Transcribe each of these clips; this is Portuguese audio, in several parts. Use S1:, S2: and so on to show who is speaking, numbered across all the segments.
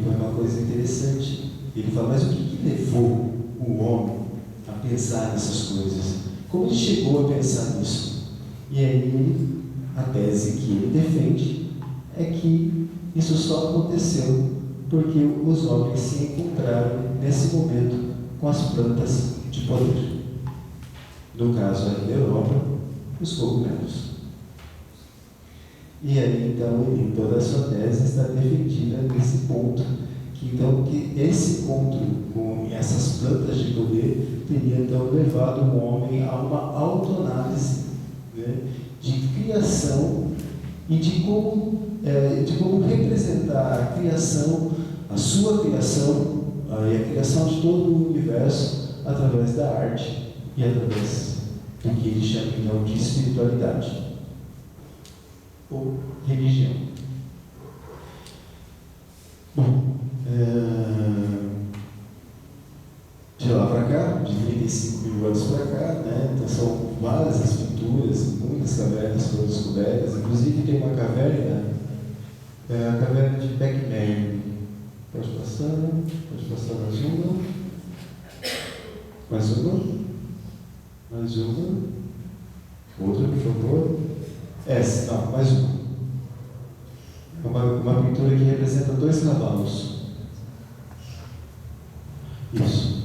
S1: põe uma coisa interessante. Ele fala, mas o que levou o homem a pensar nessas coisas? Como ele chegou a pensar nisso? E aí, a tese que ele defende é que isso só aconteceu porque os homens se encontraram nesse momento com as plantas de poder. No caso aí da Europa, os cogumelos. E aí, então, toda a sua tese está defendida nesse ponto, que esse encontro com essas plantas de poder teria, então, levado o homem a uma autoanálise, né, de criação e de como representar a criação, a sua criação, e a criação de todo o universo através da arte e através do que ele chama, então, de espiritualidade ou religião. Bom, de lá para cá, de 35 mil anos para cá, né, então são várias as pinturas, muitas cavernas foram descobertas, inclusive tem uma caverna, a caverna de Beckman. Pode passar mais uma. Mais uma. Outra, por favor. Essa, não, mais uma. Uma pintura que representa 2 cavalos. Isso.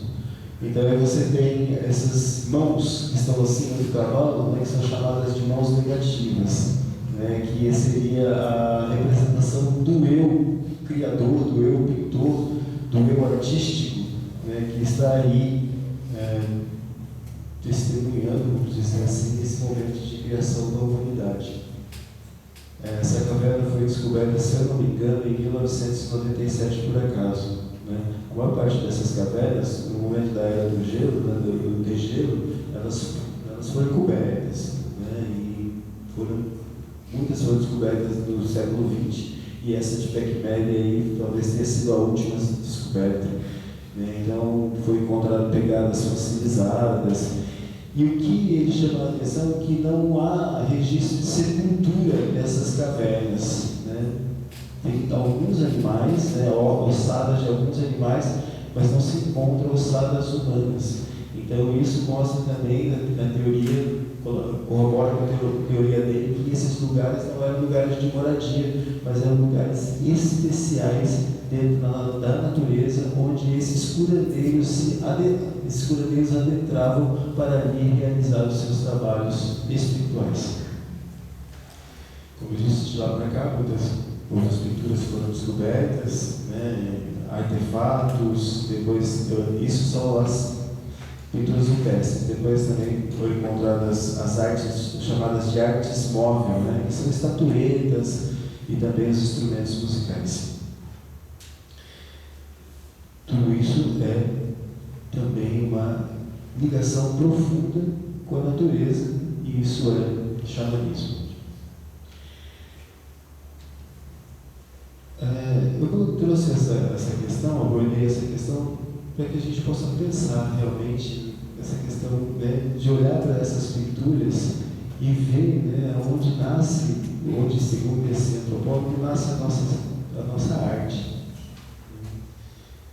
S1: Então aí você tem essas mãos que estão acima do cavalo, né, que são chamadas de mãos negativas, né, que seria a representação do eu criador, do eu pintor, do eu artístico, né, que está aí testemunhando, vamos dizer assim, esse momento de criação da humanidade. Essa caverna foi descoberta, se eu não me engano, em 1997 por acaso. Né? A maior parte dessas cavernas, no momento da era do gelo, né, do degelo, elas foram cobertas, né? E muitas foram descobertas no século XX, e essa de Beckman aí talvez tenha sido a última descoberta. Né? Então foi encontrado pegadas fossilizadas, e o que ele chama a atenção é que não há registro de sepultura nessas cavernas. Né? Tem alguns animais, né, ossadas de alguns animais, mas não se encontram ossadas humanas. Então isso mostra também, na teoria, corrobora com a teoria dele, que esses lugares não eram lugares de moradia, mas eram lugares especiais dentro da natureza, onde esses curandeiros adentravam para ali realizar os seus trabalhos espirituais. Como eu disse, de lá para cá, muitas outras pinturas foram descobertas, né, artefatos, depois, isso são as pinturas rupestres. Depois também foram encontradas as artes chamadas de artes móveis, né, que são estatuetas e também os instrumentos musicais. Tudo isso é também uma ligação profunda com a natureza, e isso é xamanismo. Eu trouxe essa questão, abordei essa questão para que a gente possa pensar realmente essa questão, né, de olhar para essas pinturas e ver, né, onde, segundo esse antropólogo, nasce a nossa arte.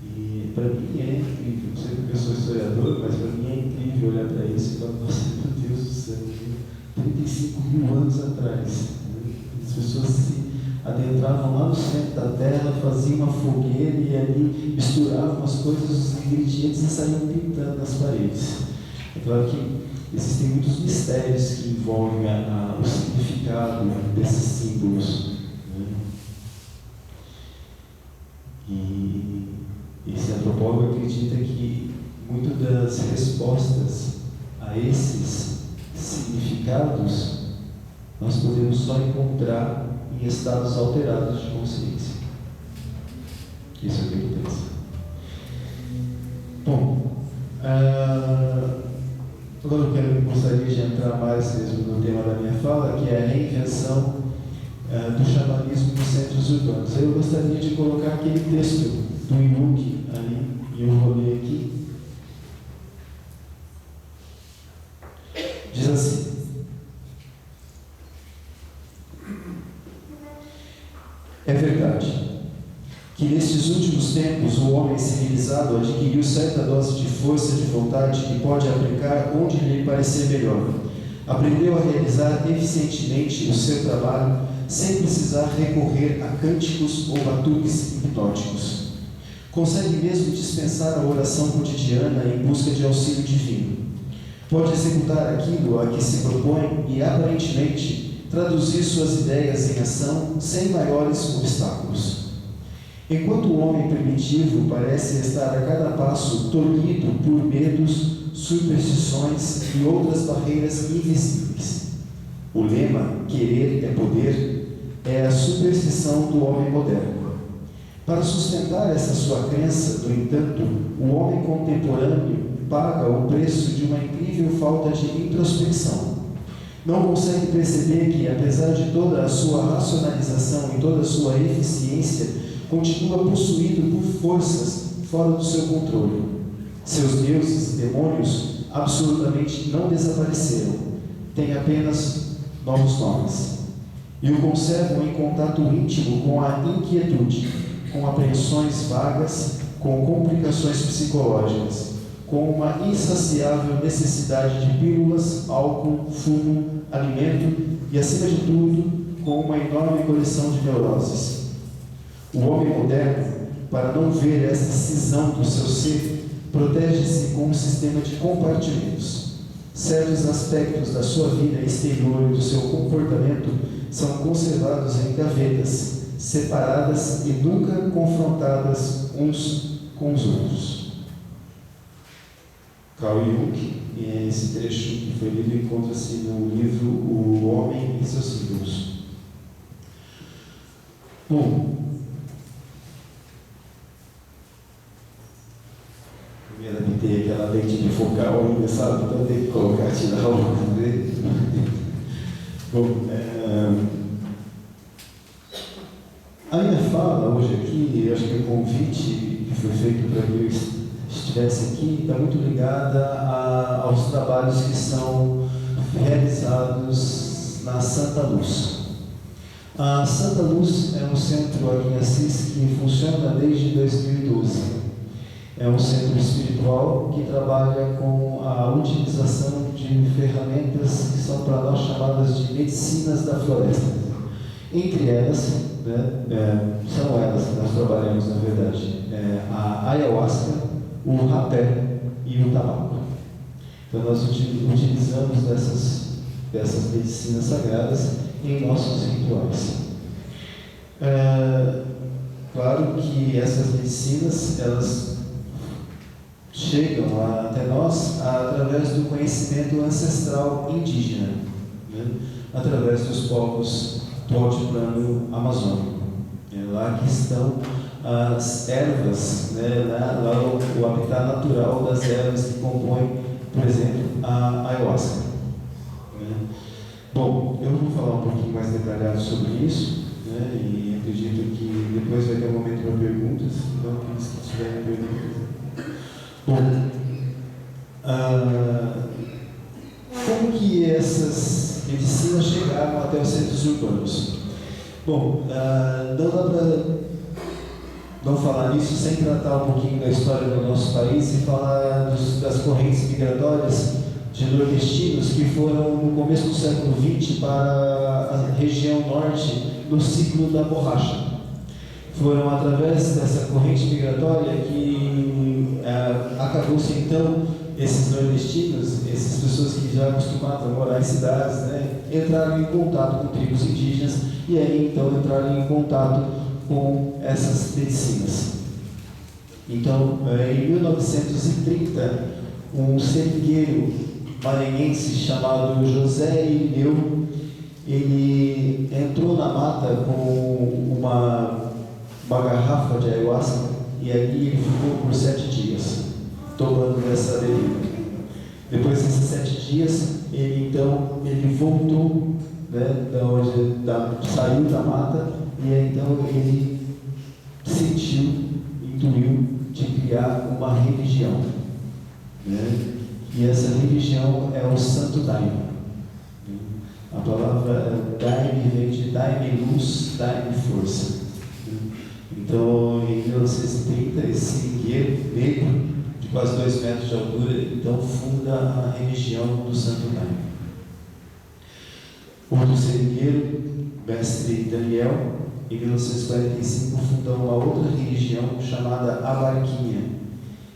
S1: E para mim é incrível, não sei porque eu sou historiador, mas para mim é incrível olhar para isso e falar, nossa, meu Deus do céu, 35 mil anos atrás, né, as pessoas se adentravam lá no centro da terra, faziam uma fogueira e ali misturavam as coisas, os ingredientes e saíam pintando nas paredes. É claro que existem muitos mistérios que envolvem o significado desses símbolos. Né? E esse antropólogo acredita que muitas das respostas a esses significados nós podemos só encontrar em estados alterados de consciência. Isso é o que ele pensa. Bom, agora eu gostaria de entrar mais mesmo no tema da minha fala, que é a reinvenção do xamanismo nos centros urbanos. Eu gostaria de colocar aquele texto do Jung ali, e eu vou ler aqui. Diz assim: é verdade, que nestes últimos tempos o homem civilizado adquiriu certa dose de força de vontade que pode aplicar onde lhe parecer melhor. Aprendeu a realizar eficientemente o seu trabalho sem precisar recorrer a cânticos ou batuques hipnóticos. Consegue mesmo dispensar a oração cotidiana em busca de auxílio divino. Pode executar aquilo a que se propõe e, aparentemente, traduzir suas ideias em ação sem maiores obstáculos. Enquanto o homem primitivo parece estar a cada passo tolhido por medos, superstições e outras barreiras invisíveis. O lema "querer é poder" é a superstição do homem moderno. Para sustentar essa sua crença, no entanto, o homem contemporâneo paga o preço de uma incrível falta de introspecção. Não consegue perceber que, apesar de toda a sua racionalização e toda a sua eficiência, continua possuído por forças fora do seu controle. Seus deuses e demônios absolutamente não desapareceram, têm apenas novos nomes. E o conservam em contato íntimo com a inquietude, com apreensões vagas, com complicações psicológicas, com uma insaciável necessidade de pílulas, álcool, fumo, alimento e, acima de tudo, com uma enorme coleção de neuroses. O homem moderno, para não ver essa cisão do seu ser, protege-se com um sistema de compartimentos. Certos aspectos da sua vida exterior e do seu comportamento são conservados em gavetas, separadas e nunca confrontadas uns com os outros. Carl Jung, e esse trecho que foi lido encontra-se no livro O Homem e seus Símbolos. Bom, eu me adaptei àquela lente de focal ainda, sabe? Então tem que colocar, tirar o óculos dele. Bom, a minha fala hoje aqui, eu acho que o convite que foi feito para que eu estivesse aqui está muito ligada aos trabalhos que são realizados na Santa Luz. A Santa Luz é um centro aqui em Assis que funciona desde 2012. É um centro espiritual que trabalha com a utilização de ferramentas que são para nós chamadas de medicinas da floresta. Entre elas, são elas que nós trabalhamos na verdade, a ayahuasca, o rapé e o tabaco. Então nós utilizamos dessas medicinas sagradas em nossos rituais. Claro que essas medicinas, elas chegam até nós através do conhecimento ancestral indígena, através dos povos do altiplano amazônico. É lá que estão as ervas, lá o habitat natural das ervas que compõem, por exemplo, a ayahuasca. Bom, eu vou falar um pouquinho mais detalhado sobre isso, e acredito que depois vai ter um momento para perguntas, então aqueles que tiverem perguntas. Bom, como que essas medicinas chegaram até os centros urbanos? Bom, não dá para não falar nisso sem tratar um pouquinho da história do nosso país e falar das correntes migratórias de nordestinos que foram no começo do século XX para a região norte do ciclo da borracha. Foram através dessa corrente migratória que acabou-se então esses nordestinos, essas pessoas que já acostumavam a morar em cidades, entraram em contato com tribos indígenas e aí então entraram em contato com essas medicinas. Então, em 1930, um seringueiro maranhense chamado José Irineu, ele entrou na mata com uma garrafa de ayahuasca e ali ele ficou por 7 dias tomando essa bebida. Depois desses 7 dias, ele voltou, saiu da mata e então ele sentiu, intuiu de criar uma religião. E essa religião é o Santo Daime. A palavra Daime vem de Daime luz, Daime força. Então 1930, esse seringueiro negro, de quase 2 metros de altura, então funda a religião do Santo Daime. Outro seringueiro, mestre Daniel, em 1945, funda uma outra religião chamada Abarquinha.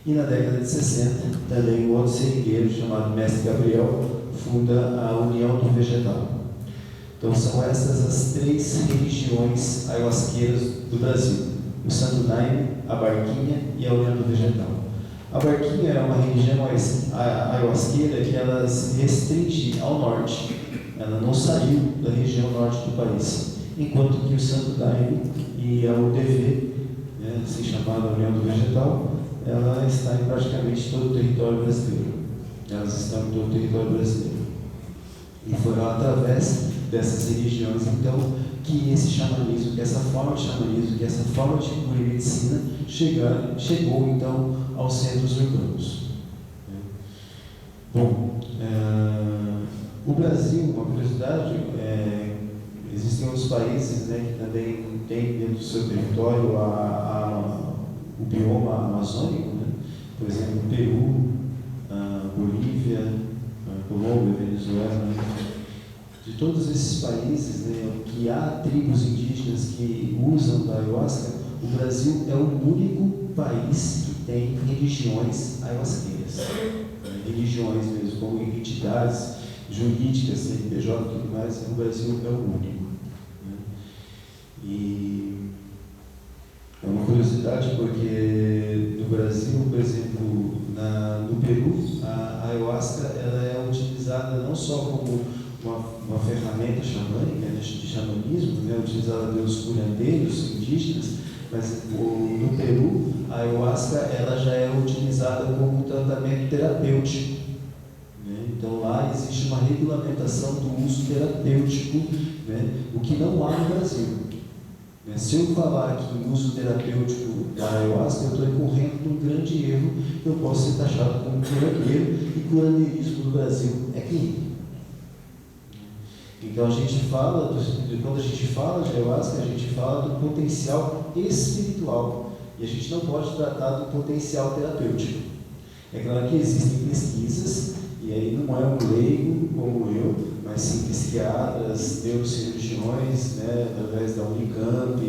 S1: E na década de 60, também um outro seringueiro chamado mestre Gabriel funda a União do Vegetal. Então são essas as 3 religiões ayahuasqueiras do Brasil: o Santo Daime, a Barquinha e a União do Vegetal. A Barquinha é uma religião ayahuasqueira que ela se restringe ao norte, ela não saiu da região norte do país, enquanto que o Santo Daime e a UDV, assim chamada União do Vegetal, ela está em praticamente todo o território brasileiro. Elas estão em todo o território brasileiro. E foram através dessas religiões, então, que esse xamanismo, que essa forma de xamanismo, que essa forma de cura e medicina chegou, então, aos centros urbanos. Bom, o Brasil, uma curiosidade, existem outros países, né, que também têm dentro do seu território o bioma amazônico, né? Por exemplo, Peru, Bolívia, Colômbia, Venezuela. De todos esses países, né, que há tribos indígenas que usam da ayahuasca, o Brasil é o único país que tem religiões ayahuasqueiras. Religiões mesmo, como entidades jurídicas, CNPJ e tudo mais, o Brasil é o único. E é uma curiosidade porque no Brasil, por exemplo, no Peru, a ayahuasca ela é utilizada não só como uma ferramenta xamânica, né, de xamanismo, né, utilizada pelos curandeiros indígenas, mas no Peru a ayahuasca ela já é utilizada como um tratamento terapêutico. Então lá existe uma regulamentação do uso terapêutico, né, o que não há no Brasil. Se eu falar aqui em uso terapêutico da ayahuasca, eu estou incorrendo num grande erro, eu posso ser taxado como curandeiro, e curandeirismo no Brasil é clínico. Então a gente fala, quando a gente fala de ayahuasca, a gente fala do potencial espiritual, e a gente não pode tratar do potencial terapêutico. É claro que existem pesquisas, e aí não é um leigo como eu, mas sim psiquiatras, neurocirurgiões, né, através da Unicamp,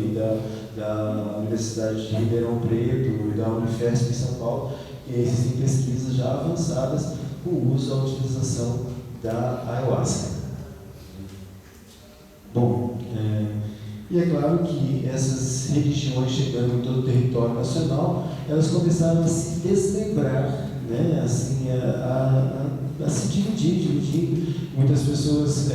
S1: da Universidade de Ribeirão Preto e da Unifesp em São Paulo, e existem pesquisas já avançadas com o uso da utilização da ayahuasca. Bom, e é claro que essas religiões chegando em todo o território nacional, elas começaram a se desmembrar, né, assim, a se dividir. Muitas pessoas,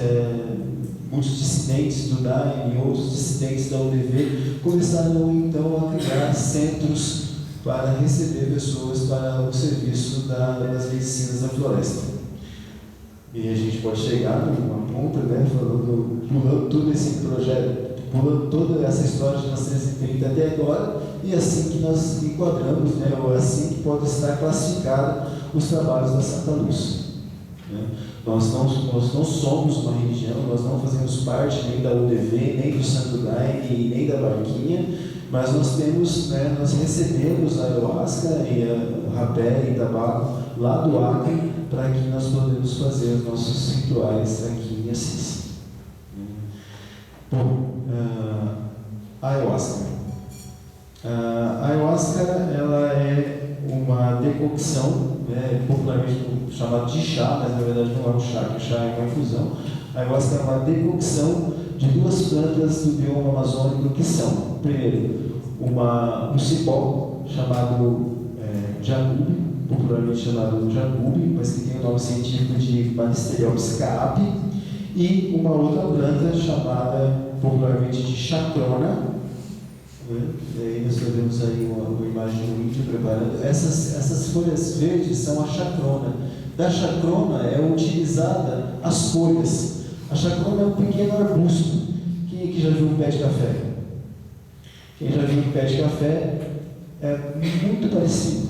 S1: muitos dissidentes do Daime e outros dissidentes da UDV começaram então a criar centros para receber pessoas para o serviço das medicinas da floresta. E a gente pode chegar numa ponta, né, pulando todo esse projeto, pulando toda essa história de 1930 até agora, e assim que nós enquadramos, né, ou assim que pode estar classificado os trabalhos da Santa Luz. Né? Nós não somos uma religião, nós não fazemos parte nem da UDV, nem do Santo Daime, nem da Barquinha, mas nós temos, né, nós recebemos a ayahuasca e o rapé e tabaco lá do Acre para que nós podemos fazer os nossos rituais aqui em Assis. Bom, a ayahuasca. A ayahuasca ela é uma decocção, né, popularmente chamada de chá, mas na verdade não é um chá, que o chá é uma infusão. A ayahuasca é uma decocção de 2 plantas do bioma amazônico que são, primeiro, um cipó chamado jagube, popularmente chamado jagube, mas que tem o nome científico de Banisteriopsis caapi, e uma outra planta chamada popularmente de chacrona. E aí nós vemos aí uma imagem de um índio preparando. Essas folhas verdes são a chacrona. Da chacrona é utilizada as folhas. A chacrona é um pequeno arbusto. Quem aqui já viu um pé de café? Quem já viu um pé de café é muito parecido.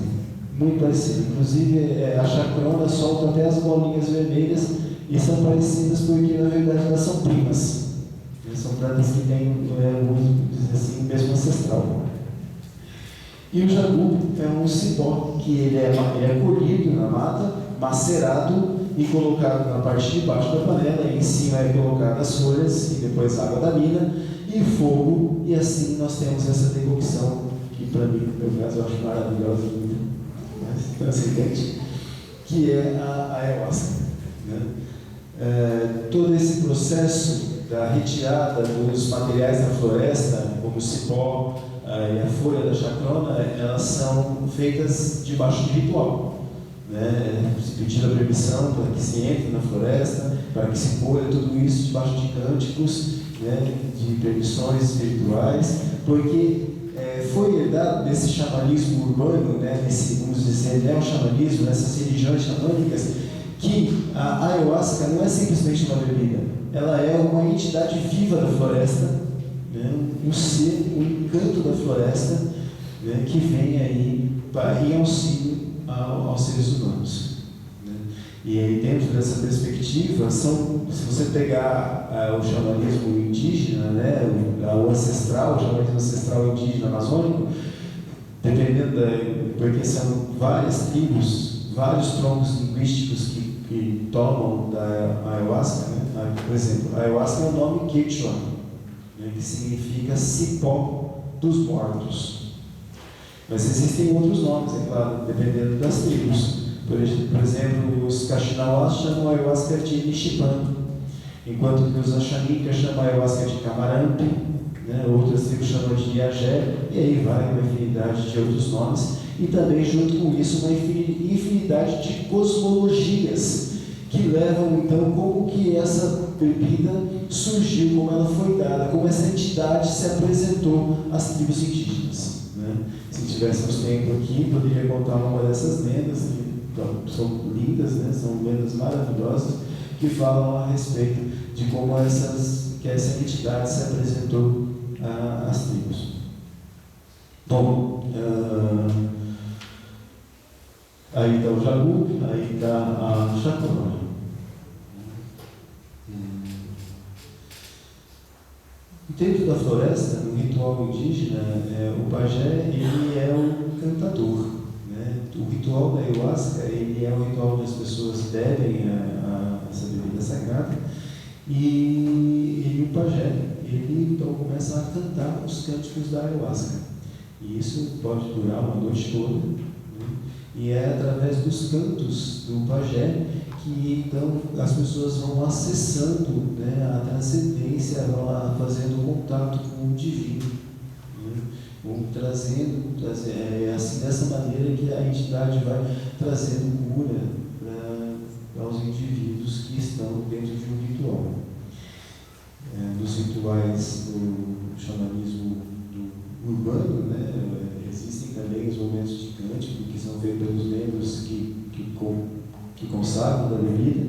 S1: Muito parecido. Inclusive a chacrona solta até as bolinhas vermelhas e são parecidas porque na verdade elas são primas. São plantas que têm assim, mesmo ancestral. E o jagu é um cipó que ele é colhido na mata, macerado e colocado na parte de baixo da panela, e em cima é colocado as folhas e depois água da mina e fogo, e assim nós temos essa decocção que para mim, no meu caso, eu acho maravilhosa, muito mais transcendente, que é a ayahuasca, né? Todo esse processo da retirada dos materiais da floresta, como o cipó e a folha da chacrona, elas são feitas debaixo de ritual, né? Se pedir a permissão para que se entre na floresta, para que se colha tudo isso debaixo de cânticos, né? De permissões espirituais, porque foi herdado desse xamanismo urbano, né? Vamos dizer, neo-xamanismo, nessas religiões xamânicas, que a ayahuasca não é simplesmente uma bebida, ela é uma entidade viva da floresta, né? Um ser, um encanto da floresta, né? Que vem aí em auxílio aos seres humanos, né? E aí, dentro dessa perspectiva, se você pegar o xamanismo indígena, né? O ancestral, o xamanismo ancestral indígena amazônico, porque são várias tribos, vários troncos linguísticos que tomam da ayahuasca, né? Por exemplo, a ayahuasca é um nome quechua, né? Que significa cipó dos mortos. Mas existem outros nomes, é claro, dependendo das tribos. Por exemplo, os Kaxinawás chamam a ayahuasca de Nixipan, enquanto que os Axanicas chamam a ayahuasca de Camarampe, né? Outras tribos chamam de Iagé, e aí vai uma infinidade de outros nomes. E também, junto com isso, uma infinidade de cosmologias que levam, então, como que essa bebida surgiu, como ela foi dada, como essa entidade se apresentou às tribos indígenas, né? Se tivéssemos tempo aqui, poderia contar uma dessas lendas, que são lindas, né? São lendas maravilhosas, que falam a respeito de como que essa entidade se apresentou às tribos. Bom, aí está o jagu, aí está a chacrona. Dentro da floresta, no ritual indígena, o pajé ele é o cantador, né? O ritual da ayahuasca ele é o ritual onde as pessoas bebem essa bebida sagrada, e o pajé ele então começa a cantar os cânticos da ayahuasca. E isso pode durar uma noite toda, né? E é através dos cantos do pajé que então as pessoas vão acessando, né, a transcendência, vão fazendo contato com o divino, né? Vão trazendo assim, dessa maneira que a entidade vai trazendo cura aos indivíduos que estão dentro de um ritual. Nos rituais do xamanismo urbano, né, existem também os momentos de cântico que são feitos pelos membros que consagram da bebida,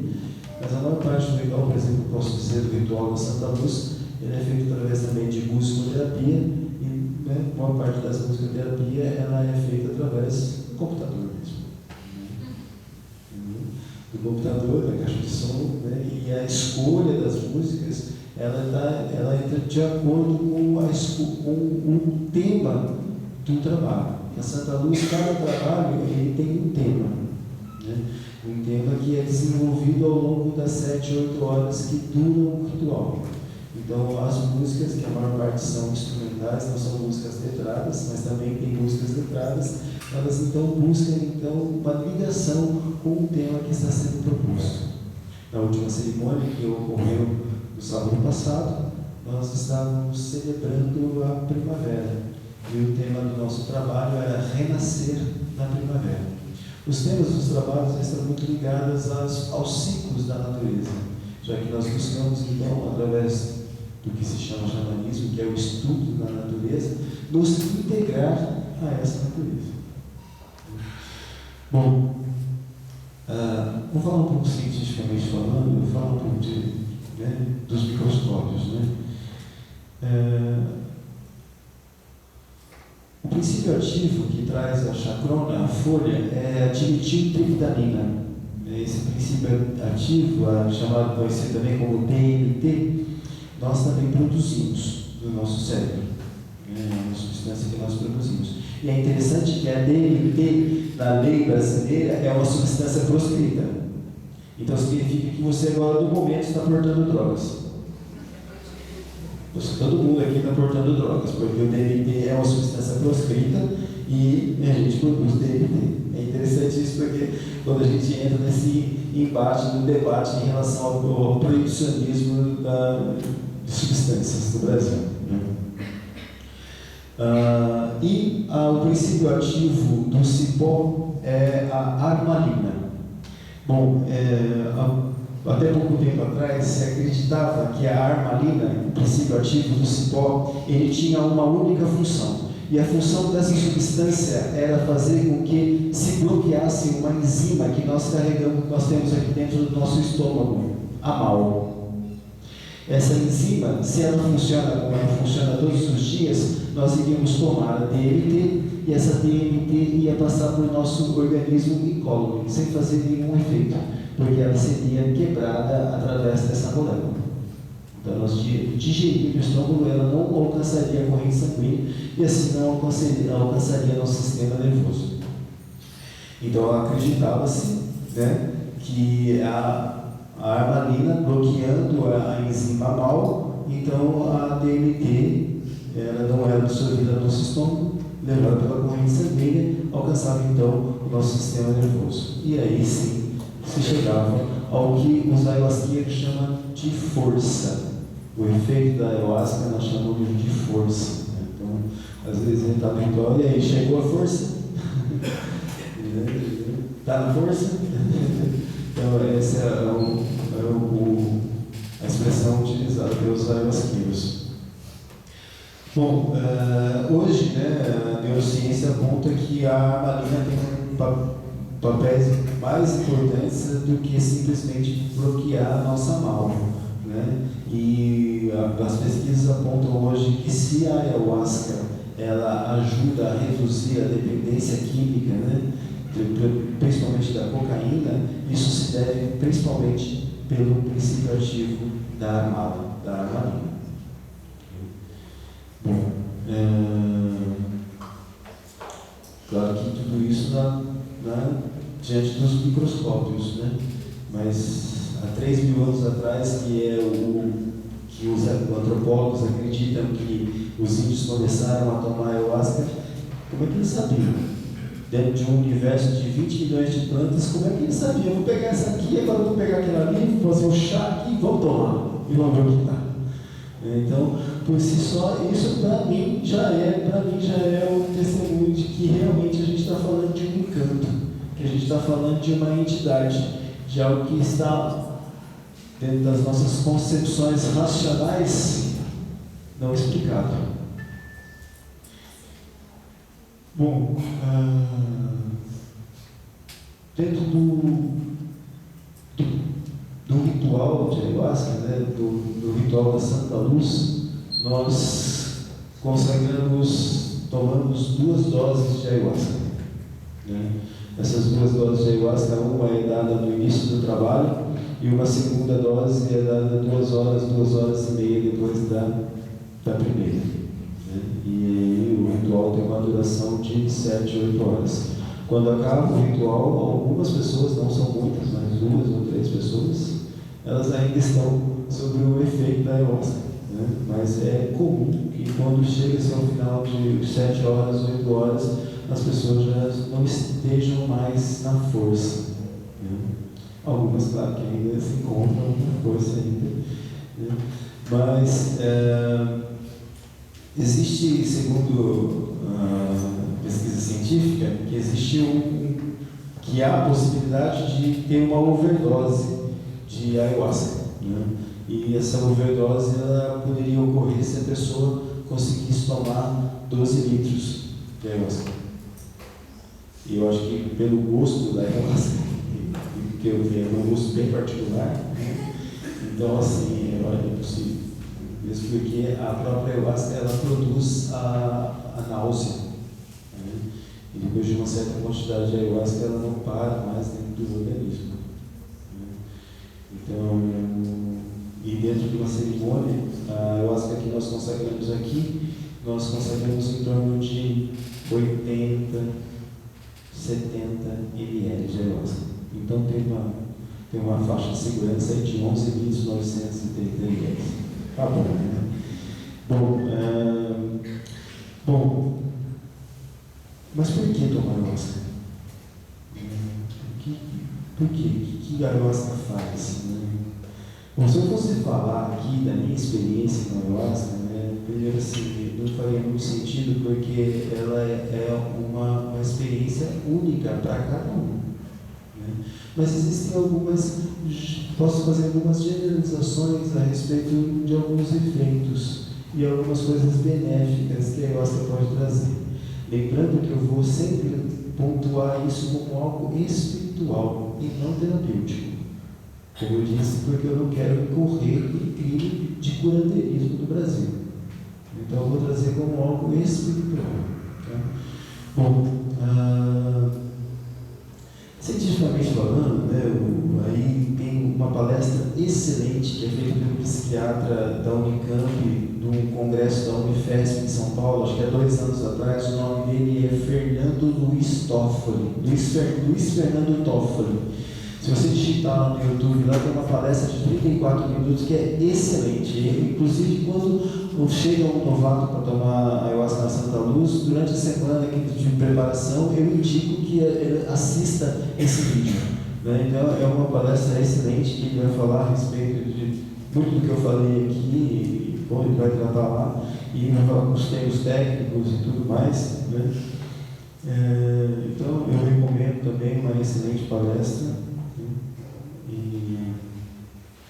S1: mas a maior parte do ritual, por exemplo, posso dizer, do ritual da Santa Luz, ele é feito através também de musicoterapia, e, né, a maior parte das musicoterapia ela é feita através do computador mesmo, né? Do computador, da caixa de som, né? E a escolha das músicas ela entra de acordo com o tema do trabalho. Na Santa Luz, cada trabalho ele tem um tema, né? Um tema que é desenvolvido ao longo das 7, 8 horas que duram o ritual. Então, as músicas, que a maior parte são instrumentais, não são músicas letradas, mas também tem músicas letradas, elas então buscam uma ligação com o tema que está sendo proposto. Na última cerimônia que ocorreu no sábado passado, nós estávamos celebrando a primavera, e o tema do nosso trabalho era renascer na primavera. Os temas dos trabalhos estão muito ligados aos ciclos da natureza, já que nós buscamos, então, através do que se chama xamanismo, que é o estudo da natureza, nos integrar a essa natureza. Bom, vou falar um pouco cientificamente falando, eu falo um pouco dos microscópios, né? O princípio ativo que traz a chacrona, a folha, é a dimetiltriptamina. Esse princípio ativo, chamado, conhecido também como DMT, nós também produzimos no nosso cérebro. É uma substância que nós produzimos. E é interessante que a DMT, na lei brasileira, é uma substância proscrita. Então significa que você agora, no momento, está portando drogas. Todo mundo aqui está portando drogas, porque o DMT é uma substância proscrita e a gente produz DMT. É interessante isso porque quando a gente entra nesse embate, no debate em relação ao proibicionismo de substâncias no Brasil. O princípio ativo do cipó é a armalina. Bom, até pouco tempo atrás se acreditava que a armalina, o princípio ativo do cipó, ele tinha uma única função. E a função dessa substância era fazer com que se bloqueasse uma enzima que nós carregamos, que nós temos aqui dentro do nosso estômago, a mal. Essa enzima, se ela funciona como ela funciona todos os dias, nós iríamos tomar a DMT e essa DMT ia passar por nosso organismo incólume, sem fazer nenhum efeito, porque ela seria quebrada através dessa molécula. Então, nós digerindo o estômago, ela não alcançaria a corrente sanguínea e assim não alcançaria nosso sistema nervoso. Então, acreditava-se, né, que a armalina, bloqueando a enzima mal, então a DMT ela não era absorvida no nosso estômago, levada pela corrente sanguínea, alcançava então o nosso sistema nervoso. E aí sim se chegava ao que os ayahuasqueiros chamam de força. O efeito da ayahuasca nós chamamos de força. Então, às vezes ele está habituado, e aí, chegou a força? Está na força? Então, essa é a expressão utilizada pelos ayahuasqueiros. Bom, hoje, a neurociência aponta que a armalina tem papéis mais importantes do que simplesmente bloquear a nossa mal. E as pesquisas apontam hoje que se a ayahuasca ela ajuda a reduzir a dependência química, principalmente da cocaína, isso se deve principalmente pelo princípio ativo da armalina. Bom, claro que tudo isso diante dos microscópios, mas há 3.000 anos atrás, que os antropólogos acreditam que os índios começaram a tomar ayahuasca, como é que eles sabiam? Dentro de um universo de 20 milhões de plantas, como é que eles sabiam? Vou pegar essa aqui, agora vou pegar aquela ali, vou fazer um chá aqui, vamos tomar, e vamos ver o que está. Então, por si só, isso para mim já é um testemunho de que realmente a gente está falando de um encanto, que a gente está falando de uma entidade, de algo que está dentro das nossas concepções racionais não explicado. Bom, dentro do ritual de ayahuasca, do ritual da Santa Luz, nós tomamos 2 doses de ayahuasca. Essas 2 doses de ayahuasca, uma é dada no início do trabalho e uma segunda dose é dada 2 horas e meia depois da primeira. E o ritual tem uma duração de 7 a 8 horas. Quando acaba o ritual, algumas pessoas, não são muitas, mas 2 ou 3 pessoas, elas ainda estão sob o efeito da ayahuasca. Mas é comum que quando chega-se ao final de 7 horas, 8 horas, as pessoas já não estejam mais na força. Algumas, claro, que ainda se encontram na força ainda. Mas existe, segundo a pesquisa científica, que há a possibilidade de ter uma overdose de ayahuasca. E essa overdose ela poderia ocorrer se a pessoa conseguisse tomar 12 litros de ayahuasca. E eu acho que pelo gosto da ayahuasca, que eu tenho um gosto bem particular, então assim, é possível. Mesmo porque a própria ayahuasca ela produz a náusea. E depois de uma certa quantidade de ayahuasca ela não para mais dentro do organismo. Então, e dentro de uma cerimônia, a ayahuasca que nós consagramos aqui, nós consagramos em torno de 80, 70 ml de ayahuasca. Então tem uma faixa de segurança aí de 11.930 ml. Tá bom, né? Bom, mas por que tomar ayahuasca? Por quê? O que a ayahuasca faz? Né? Bom, se eu fosse falar aqui da minha experiência com a ayahuasca, né, primeiro assim, não faria muito sentido, porque ela é uma experiência única para cada um. Né? Mas existem posso fazer algumas generalizações a respeito de alguns efeitos e algumas coisas benéficas que a ayahuasca pode trazer. Lembrando que eu vou sempre pontuar isso como algo espiritual e não terapêutico. Como eu disse, porque eu não quero incorrer em crime de curanderismo no Brasil. Então eu vou trazer como algo espiritual. Tá? Bom, cientificamente falando, né, aí tem uma palestra excelente que é feita pelo psiquiatra da Unicamp, num congresso da Unifesp em São Paulo, acho que há 2 anos atrás. O nome dele é Fernando Luiz Toffoli, Luiz Fernando Toffoli. Se você digitar lá no YouTube, lá tem uma palestra de 34 minutos que é excelente. E, inclusive, quando chega um novato para tomar ayahuasca na Santa Luz, durante a semana de preparação, eu indico que ele assista esse vídeo. Né? Então, é uma palestra excelente que ele vai falar a respeito de muito do que eu falei aqui, bom, ele vai tratar lá, e vai falar com os termos técnicos e tudo mais. Né? Então, eu recomendo também uma excelente palestra.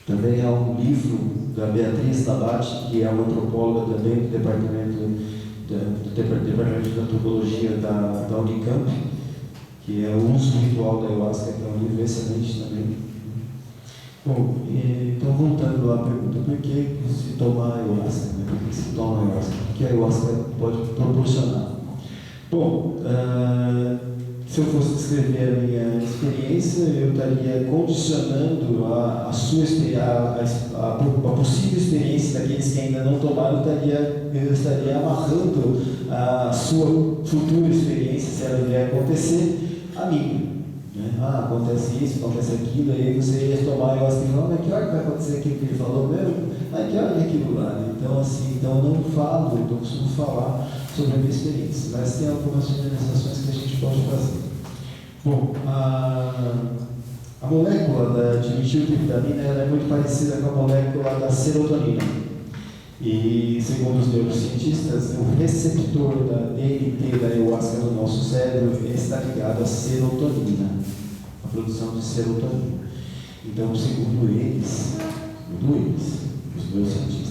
S1: Também há um livro da Beatriz Tabati, que é uma antropóloga também do departamento de antropologia da Unicamp, que é o uso ritual da ayahuasca, que é um livro excelente também. Bom, então voltando lá à pergunta, por que se tomar ayahuasca? Né? Por que se toma ayahuasca? O que a ayahuasca pode proporcionar? Bom, se eu fosse descrever a minha experiência, eu estaria condicionando a possível experiência daqueles que ainda não tomaram, eu estaria amarrando a sua futura experiência, se ela vier acontecer, a minha. Né? Acontece isso, acontece aquilo, aí você ia tomar ayahuasca e falar, mas que hora que vai acontecer aquilo que ele falou mesmo? Que hora é aquilo lá? Né? Então, assim, eu não falo, eu não costumo falar sobre a minha experiência, mas tem algumas generalizações que a gente pode fazer. Bom, a molécula de metiltriptamina é muito parecida com a molécula da serotonina. E, segundo os neurocientistas, o receptor da DMT, da ayahuasca no nosso cérebro, está ligado à serotonina, à produção de serotonina. Então, segundo eles, os neurocientistas,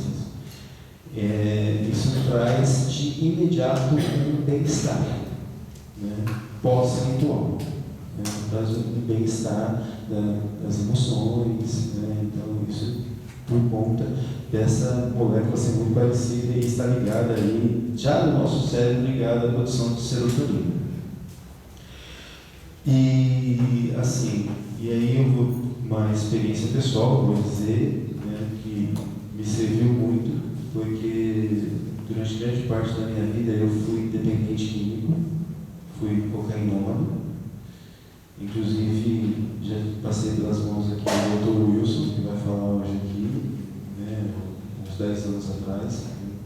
S1: isso traz de imediato um bem-estar, né, pós-ritual. Traz um bem-estar das emoções, né? Então isso por conta dessa molécula ser muito parecida e está ligada aí, já no nosso cérebro, ligada à produção de serotonina. E assim, e aí eu vou, uma experiência pessoal, vou dizer, né, que me serviu muito, porque durante grande parte da minha vida eu fui dependente químico, fui cocainômano. Inclusive, já passei pelas mãos aqui do Dr. Wilson, que vai falar hoje aqui, né, uns 10 anos atrás, né,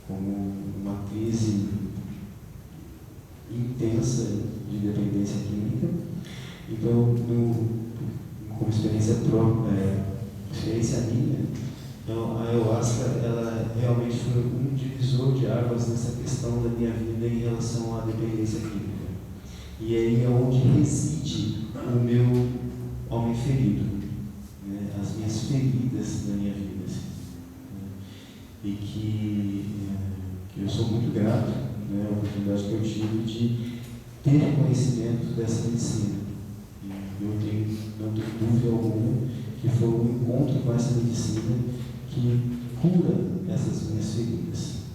S1: como uma crise intensa de dependência química. Então, como experiência própria, experiência minha, então, a ayahuasca ela realmente foi um divisor de águas nessa questão da minha vida em relação à dependência química. E aí é onde reside o meu homem ferido, né? As minhas feridas da minha vida. Assim, né? E que eu sou muito grato, né, a oportunidade que eu tive de ter conhecimento dessa medicina. E eu não tenho dúvida alguma que foi um encontro com essa medicina que cura essas minhas feridas.